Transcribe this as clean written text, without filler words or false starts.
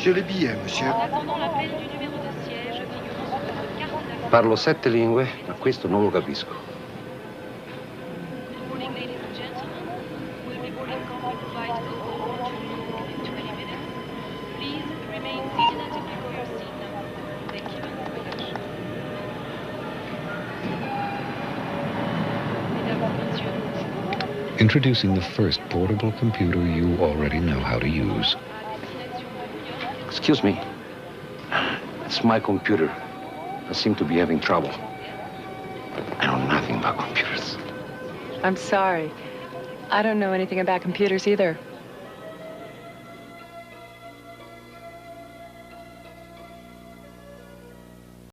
J'ai les billets, monsieur. Parlo 7 lingue, ma questo non lo capisco. Introducing the first portable computer you already know how to use. Excuse me. It's my computer. I seem to be having trouble. I know nothing about computers. I'm sorry. I don't know anything about computers either.